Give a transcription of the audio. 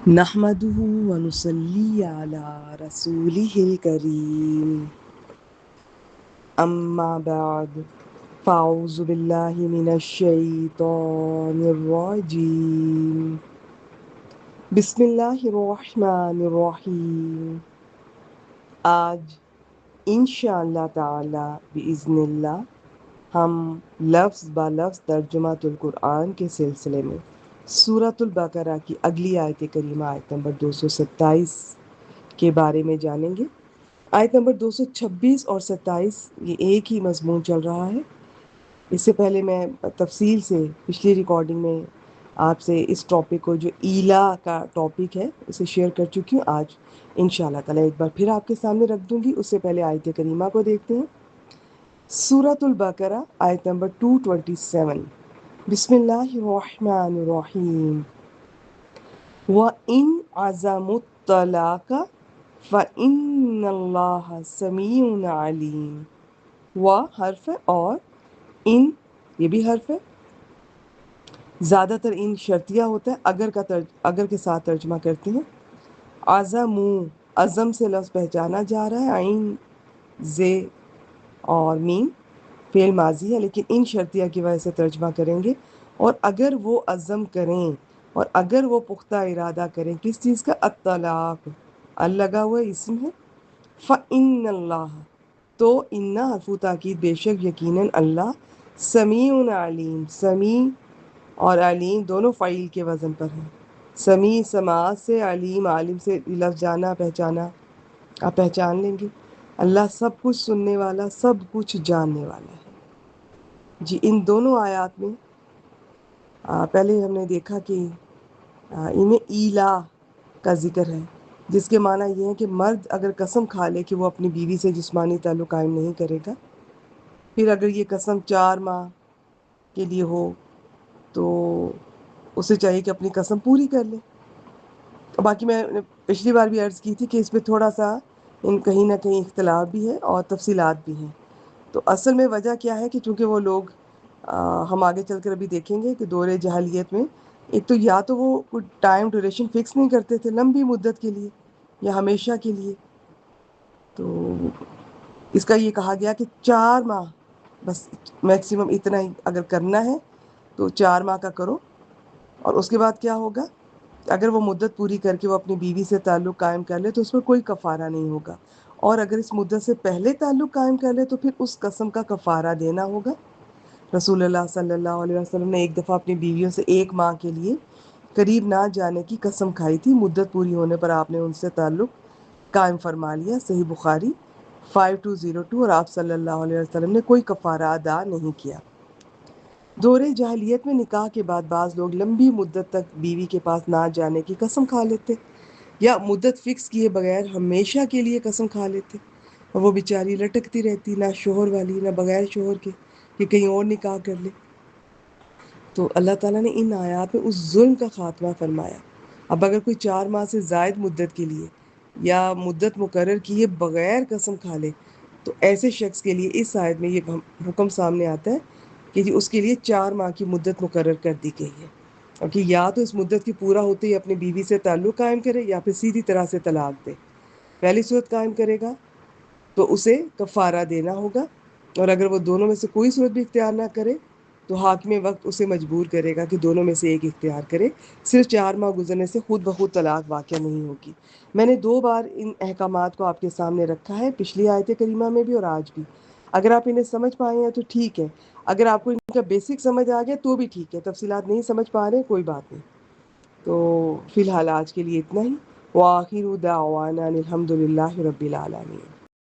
نحمده ونصلي على رسوله الكريم أما بعد فأعوذ بالله من الشيطان الرجيم بسم الله الرحمن الرحیم. آج انشاءاللہ تعالی بإذن اللہ ہم لفظ با لفظ ترجمہ القرآن کے سلسلے میں سورۃ البقرہ کی اگلی آیت کریمہ آیت نمبر 227 کے بارے میں جانیں گے. آیت نمبر 226 اور 27 یہ ایک ہی مضمون چل رہا ہے. اس سے پہلے میں تفصیل سے پچھلی ریکارڈنگ میں آپ سے اس ٹاپک کو جو ایلا کا ٹاپک ہے اسے شیئر کر چکی ہوں. آج انشاءاللہ تعالی ایک بار پھر آپ کے سامنے رکھ دوں گی. اس سے پہلے آیت کریمہ کو دیکھتے ہیں. سورۃ البقرہ آیت نمبر 227. بسم اللہ الرحمن الرحیم. وَإِنْ عَزَمُوا الطَّلَاقَ فَإِنَّ اللَّهَ سَمِيعٌ عَلِيمٌ. و حرف ہے اور ان یہ بھی حرف ہے. زیادہ تر ان شرطیہ ہوتا ہے، اگر کے ساتھ ترجمہ کرتے ہیں. عزموا عزم سے لفظ پہچانا جا رہا ہے. عین زے اور میم فعل ماضی ہے، لیکن ان شرطیہ کی وجہ سے ترجمہ کریں گے. اور اگر وہ عزم کریں اور اگر وہ پختہ ارادہ کریں کس چیز کا؟ الطلاق لگا ہوا اسم ہے. فَإِنَّ اللَّهَ تو ان حرف تاکید بے شک یقیناً اللہ سمیع علیم. سمیع اور علیم دونوں فعیل کے وزن پر ہیں. سمیع سماعت سے، علیم عالم سے لفظ جانا پہچانا آپ پہچان لیں گے. اللہ سب کچھ سننے والا، سب کچھ جاننے والا ہے. جی ان دونوں آیات میں پہلے ہم نے دیکھا کہ انہیں ایلا کا ذکر ہے، جس کے معنی یہ ہے کہ مرد اگر قسم کھا لے کہ وہ اپنی بیوی سے جسمانی تعلق قائم نہیں کرے گا، پھر اگر یہ قسم 4 ماہ کے لیے ہو تو اسے چاہیے کہ اپنی قسم پوری کر لے. باقی میں نے پچھلی بار بھی عرض کی تھی کہ اس پہ تھوڑا سا کہیں نہ کہیں اختلاف بھی ہے اور تفصیلات بھی ہیں. تو اصل میں وجہ کیا ہے کہ چونکہ وہ لوگ ہم آگے چل کر ابھی دیکھیں گے کہ دور جاہلیت میں ایک تو یا تو وہ کوئی ٹائم ڈیوریشن فکس نہیں کرتے تھے لمبی مدت کے لیے یا ہمیشہ کے لیے. تو اس کا یہ کہا گیا کہ 4 ماہ بس میکسیمم اتنا ہی اگر کرنا ہے تو 4 ماہ کا کرو. اور اس کے بعد کیا ہوگا؟ اگر وہ مدت پوری کر کے وہ اپنی بیوی سے تعلق قائم کر لے تو اس پر کوئی کفارہ نہیں ہوگا. اور اگر اس مدت سے پہلے تعلق قائم کر لے تو پھر اس قسم کا کفارہ دینا ہوگا. رسول اللہ صلی اللہ علیہ وسلم نے ایک دفعہ اپنی بیویوں سے 1 ماہ کے لیے قریب نہ جانے کی قسم کھائی تھی. مدت پوری ہونے پر آپ نے ان سے تعلق قائم فرما لیا. صحیح بخاری 5202. اور آپ صلی اللہ علیہ وسلم نے کوئی کفارہ ادا نہیں کیا. دور جاہلیت میں نکاح کے بعد بعض لوگ لمبی مدت تک بیوی کے پاس نہ جانے کی قسم کھا لیتے یا مدت فکس کیے بغیر ہمیشہ کے لیے قسم کھا لیتے. اور وہ بیچاری لٹکتی رہتی نہ شوہر والی نہ بغیر شوہر کے کہ کہیں اور نکاح کر لے. تو اللہ تعالیٰ نے ان آیات میں اس ظلم کا خاتمہ فرمایا. اب اگر کوئی 4 ماہ سے زائد مدت کے لیے یا مدت مقرر کیے بغیر قسم کھا لے تو ایسے شخص کے لیے اس آیت میں یہ حکم سامنے آتا ہے کہ جی اس کے لیے 4 ماہ کی مدت مقرر کر دی گئی ہے. کہ یا تو اس مدت کی پورا ہوتے ہی اپنی بیوی سے تعلق قائم کرے یا پھر سیدھی طرح سے طلاق دے. پہلی صورت قائم کرے گا تو اسے کفارہ دینا ہوگا. اور اگر وہ دونوں میں سے کوئی صورت بھی اختیار نہ کرے تو حاکم وقت اسے مجبور کرے گا کہ دونوں میں سے ایک اختیار کرے. صرف 4 ماہ گزرنے سے خود بخود طلاق واقع نہیں ہوگی. میں نے 2 بار ان احکامات کو آپ کے سامنے رکھا ہے، پچھلی آیت کریمہ میں بھی اور آج بھی. اگر آپ انہیں سمجھ پائے ہیں تو ٹھیک ہے، اگر آپ کو ان کا بیسک سمجھ آ گیا تو بھی ٹھیک ہے، تفصیلات نہیں سمجھ پا رہے کوئی بات نہیں. تو فی الحال آج کے لیے اتنا ہی. وآخر دعوانا الحمد للہ رب العالمین.